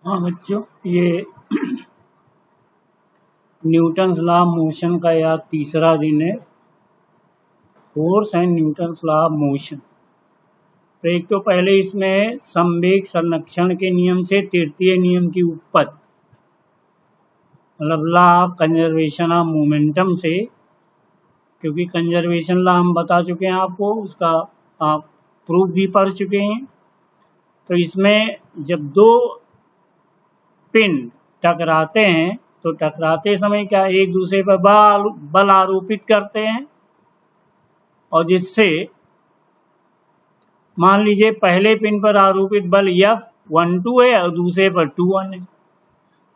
हाँ बच्चों, ये न्यूटन्स लॉ ऑफ मोशन का यह तीसरा दिन है। Force and Newton's law of motion. तो एक तो पहले इसमें संवेग संरक्षण के नियम से तृतीय नियम की उत्पत्ति, मतलब law of conservation of momentum से, क्योंकि कंजर्वेशन लॉ हम बता चुके हैं आपको, उसका आप प्रूफ भी पढ़ चुके हैं। तो इसमें जब दो पिन टकराते हैं तो टकराते समय क्या एक दूसरे पर बल आरोपित करते हैं, और जिससे मान लीजिए पहले पिन पर आरोपित बल F12 है और दूसरे पर 21 है,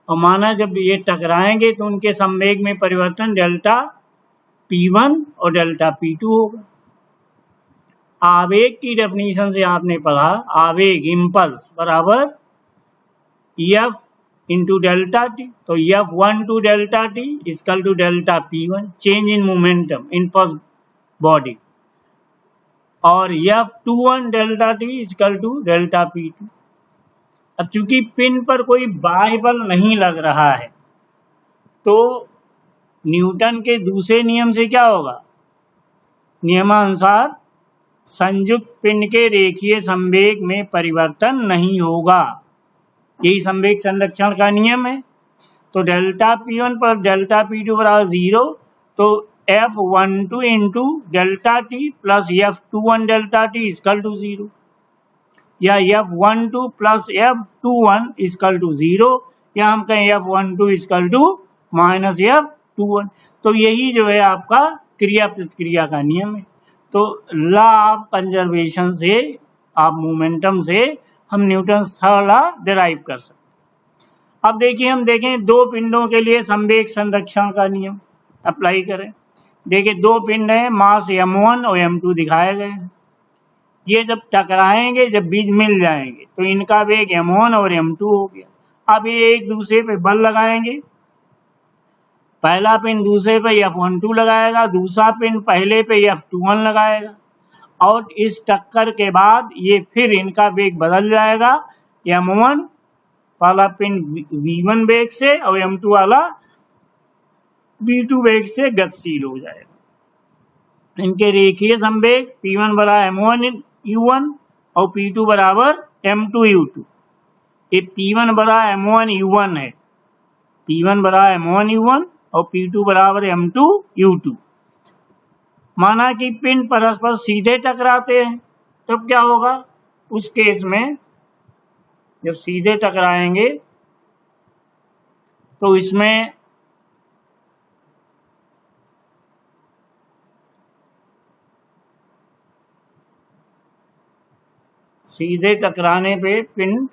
और माना जब ये टकराएंगे तो उनके संवेग में परिवर्तन डेल्टा P1 और डेल्टा P2 होगा। आवेग की डेफिनेशन से आपने पढ़ा, आवेग इम्पल्स बराबर F इंटू डेल्टा टी। तो F12 delta T equal to delta P1, change in momentum in first body, और F21 delta T equal to delta P2। अब चूंकि पिन पर कोई बाह्य बल नहीं लग रहा है तो न्यूटन के दूसरे नियम से क्या होगा, नियमानुसार संयुक्त पिंड के रेखीय संवेग में परिवर्तन नहीं होगा। यही संवेग संरक्षण का नियम है। तो डेल्टा P1 पर डेल्टा P2 बराबर 0, तो F12 into delta T plus F21 delta T equal to 0, या F12 plus F21 equal to 0, या हम कहें F12 equal to minus F21। तो यही जो है आपका क्रिया प्रतिक्रिया का नियम है। तो लॉ ऑफ कंजर्वेशन से, आप मोमेंटम से हम न्यूटन्स थर्ड लॉ डिराइव कर सकते हैं। अब देखिए, हम देखें दो पिंडों के लिए संवेग संरक्षण का नियम अप्लाई करें। देखिए दो पिंड हैं, मास M1 और M2 दिखाए गए हैं। ये जब टकराएंगे, जब बीच मिल जाएंगे तो इनका वेग M1 और M2 हो गया। अब ये एक दूसरे पे बल लगाएंगे, पहला पिन दूसरे पे F12 लगाएगा, दूसरा पिन पहले पे F21 लगाएगा, और इस टक्कर के बाद ये फिर इनका वेग बदल जाएगा, M1 वाला पिन V1 वेग से और M2 वाला V2 वेग से गतिशील हो जाएगा। इनके रेखीय संवेग P1 बराबर M1U1 और P2 बराबर M2U2। ये P1 बराबर M1U1 है, P1 बराबर M1U1 और P2 बराबर M2U2। माना कि पिन परस्पर सीधे टकराते हैं, तब क्या होगा, उस केस में जब सीधे टकराएंगे तो इसमें सीधे टकराने पे पिन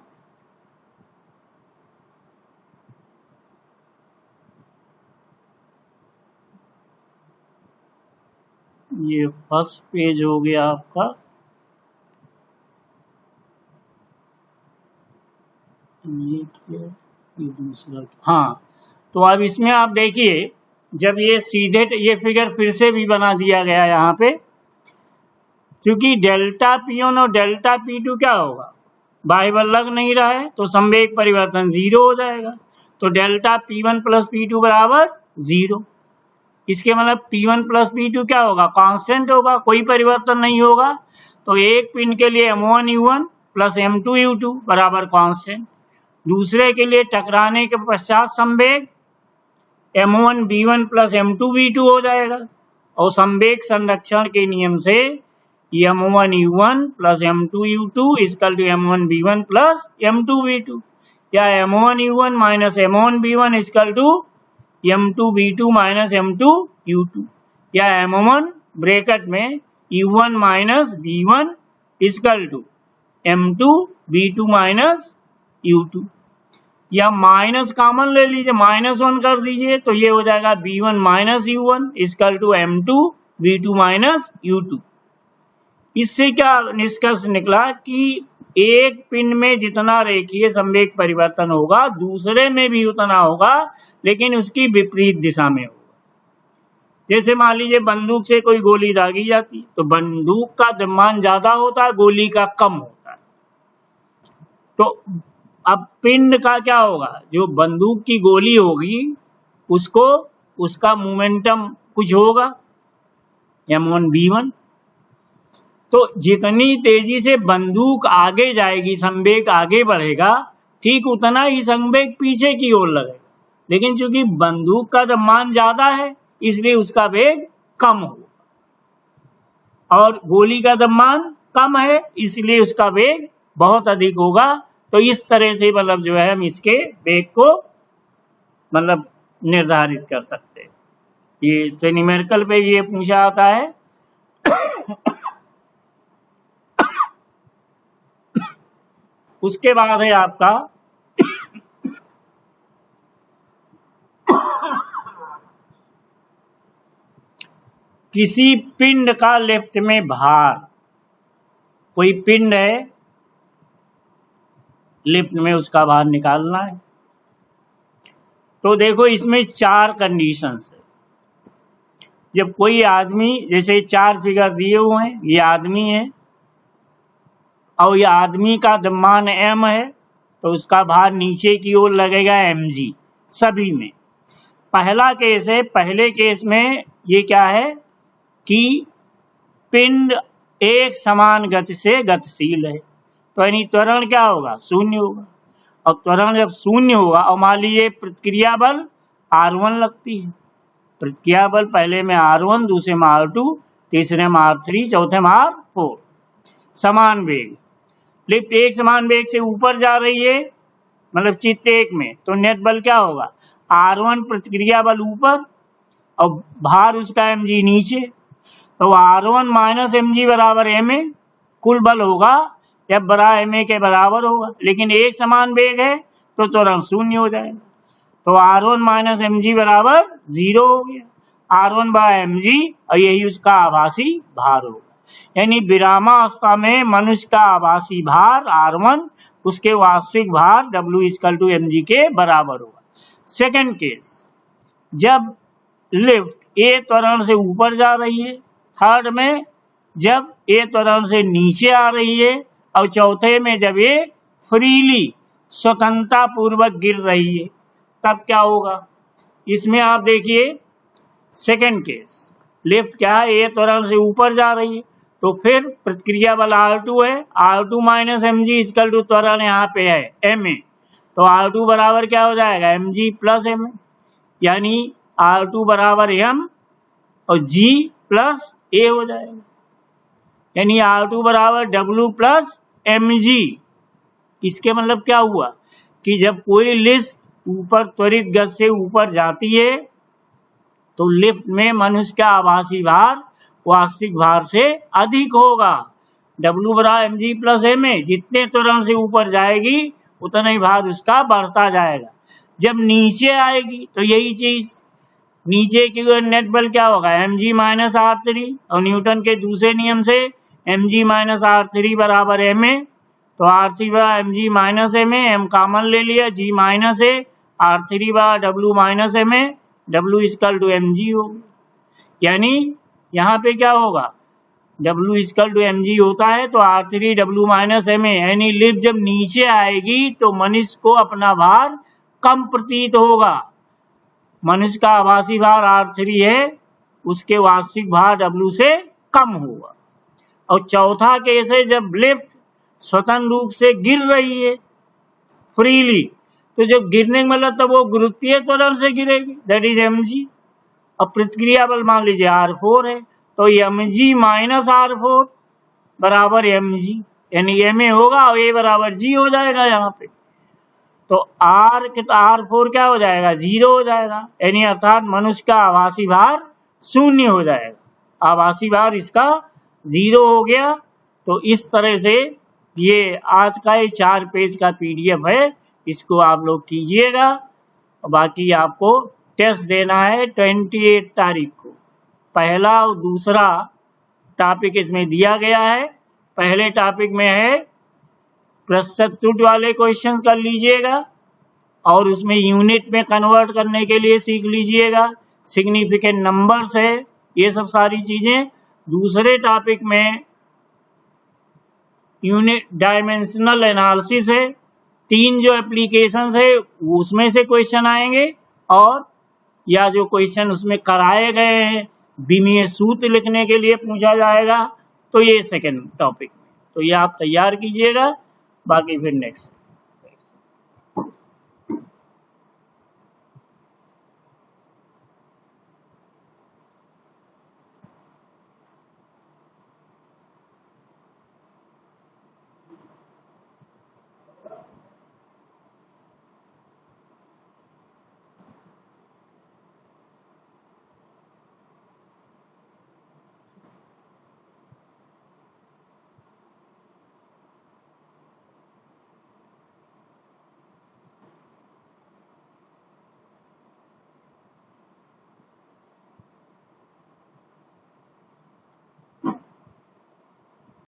ये फर्स्ट पेज हो गया आपका, ये दूसरा। हाँ, तो अब इसमें आप देखिए, जब ये सीधे, ये फिगर फिर से भी बना दिया गया यहाँ पे, क्योंकि डेल्टा P1 और डेल्टा P2 क्या होगा, बाह्य बल लग नहीं रहा है तो संवेग परिवर्तन 0 हो जाएगा। तो डेल्टा P1 प्लस P2 बराबर 0। इसके मतलब P1 प्लस P2 क्या होगा, कांस्टेंट होगा, कोई परिवर्तन नहीं होगा। तो एक पिन के लिए M1U1 प्लस M2U2 बराबर कांस्टेंट, दूसरे के लिए टकराने के पश्चात संवेग M1V1 प्लस M2V2 हो जाएगा। और संवेग संरक्षण के नियम से M1U1 plus M2U2 equal to M1V1 plus M2V2, या M1U1 minus M1V1 equal to M2V2 minus M2U2, या M1 ब्रैकेट में U1 minus V1 equal to M2V2 minus U2, या माइनस कॉमन ले लीजिए, -1 कर दीजिए, तो ये हो जाएगा V1 minus U1 equal to M2V2 minus U2। इससे क्या निष्कर्ष निकला कि एक पिंड में जितना रेखीय संवेग परिवर्तन होगा दूसरे में भी उतना होगा, लेकिन उसकी विपरीत दिशा में होगा। जैसे मान लीजिए बंदूक से कोई गोली दागी जाती, तो बंदूक का द्रव्यमान ज्यादा होता है, गोली का कम होता है। तो अब पिंड का क्या होगा, जो बंदूक की गोली होगी उसको उसका मोमेंटम कुछ होगा m1v1। तो जितनी तेजी से बंदूक आगे जाएगी, संवेग आगे बढ़ेगा, ठीक उतना ही संवेग पीछे की ओर लगेगा। लेकिन चूंकि बंदूक का द्रव्यमान ज्यादा है इसलिए उसका वेग कम होगा, और गोली का द्रव्यमान कम है इसलिए उसका वेग बहुत अधिक होगा। तो इस तरह से मतलब जो है हम इसके वेग को मतलब निर्धारित कर सकते हैं। ये तो न्यूमेरिकल पे ये पूछा आता है। उसके बाद है आपका किसी पिंड का लिफ्ट में भार। कोई पिंड है, लिफ्ट में उसका भार निकालना है। तो देखो इसमें 4 कंडीशंस है। जब कोई आदमी, जैसे 4 फिगर दिए हुए हैं, ये आदमी है और ये आदमी का द्रव्यमान m है, तो उसका भार नीचे की ओर लगेगा mg सभी में। पहला केस है, पहले केस में ये क्या है कि पिंड एक समान गति से गतिशील है, तो यानी त्वरण क्या होगा, शून्य होगा। और त्वरण जब शून्य होगा और मान लीजिए प्रतिक्रिया बल r1 लगती है, प्रतिक्रिया बल पहले में r1, दूसरे में r2, तीसरे में r3, चौथे में r4। समान वेग, लिफ्ट एक समान वेग से ऊपर जा रही है मतलब चित्त एक में, तो नेट बल क्या होगा, r1 प्रतिक्रिया बल ऊपर और भार उसका mg नीचे, तो r1 माइनस mg बराबर ma, कुल बल होगा F बराबर ma के बराबर होगा। लेकिन एक समान वेग है तो त्वरण शून्य हो जाएगा, तो r1 माइनस mg बराबर 0 हो गया, r1 बाय mg, और यही उसका आभासी भार होगा। यानी विरामावस्था में मनुष्य का आभासी भार r1 उसके वास्तविक भार W=mg के बराबर होगा। सेकंड केस, जब लिफ्ट a त्वरण से ऊपर जा रही है, थर्ड में जब a त्वरण से नीचे आ रही है, और चौथे में जब ये फ्रीली स्वतंत्रता पूर्वक गिर रही है, तब क्या होगा। इसमें आप देखिए सेकंड केस, लिफ्ट क्या है, a त्वरण से ऊपर जा रही है, तो फिर प्रतिक्रिया बल r2 है, r2 minus mg equal to त्वरण यहाँ पे है ma, तो r2 बराबर क्या हो जाएगा, mg प्लस ma, यानी r2 बराबर m और g प्लस a हो जाएगा, यानी r2 बराबर w प्लस mg। इसके मतलब क्या हुआ कि जब कोई लिफ्ट ऊपर त्वरित गति से ऊपर जाती है तो लिफ्ट में मनुष्य का आभासी भार वास्तविक भार से अधिक होगा। W बराबर mg प्लस ma, जितने त्वरण से ऊपर जाएगी उतना ही भार उसका बढ़ता जाएगा। जब नीचे आएगी तो यही चीज, नीचे की ओर नेट बल क्या होगा, mg माइनस r3, और न्यूटन के दूसरे नियम से mg माइनस r3 बराबर ma, तो r3 बराबर mg minus ma, m common ले लिया, g माइनस a, r3 बराबर w minus ma, w equal to mg होगा। यानी यहाँ पे क्या होगा, w इक्वल टू mg होता है तो r3 w माइनस ma, यानी लिफ्ट जब नीचे आएगी तो मनुष्य को अपना भार कम प्रतीत होगा। मनुष्य का आभासी भार r3 है, उसके वास्तविक भार w से कम होगा। और चौथा केस है जब लिफ्ट स्वतंत्र रूप से गिर रही है फ्रीली, तो जब गिरने का मतलब तब वो गुरुत्वीय त्वरण से गिरेगी, दैट इज mg। अब प्रतिक्रिया बल मान लीजिए r4 है, तो mg माइनस r4 बराबर mg, यानी ma होगा और a बराबर g हो जाएगा यहाँ पे, तो r4 क्या हो जाएगा, 0 हो जाएगा, यानी अर्थात मनुष्य का आभासी भार शून्य हो जाएगा, आभासी भार इसका 0 हो गया। तो इस तरह से ये आज का ये 4 पेज का PDF है, इसको आप लोग कीजिएगा। बाकी आपको टेस्ट देना है 28 तारीख को। पहला और दूसरा टॉपिक इसमें दिया गया है। पहले टॉपिक में है प्रतिशत त्रुटि वाले क्वेश्चंस कर लीजिएगा और उसमें यूनिट में कन्वर्ट करने के लिए सीख लीजिएगा, सिग्निफिकेंट नंबर्स है, ये सब सारी चीजें। दूसरे टॉपिक में यूनिट डायमेंशनल एनालिसिस है, 3 जो एप्लीकेशंस है उसमें से क्वेश्चन आएंगे, और या जो क्वेश्चन उसमें कराए गए हैं विमीय सूत्र लिखने के लिए पूछा जाएगा, तो ये सेकंड टॉपिक। तो ये आप तैयार कीजिएगा, बाकी फिर नेक्स्ट।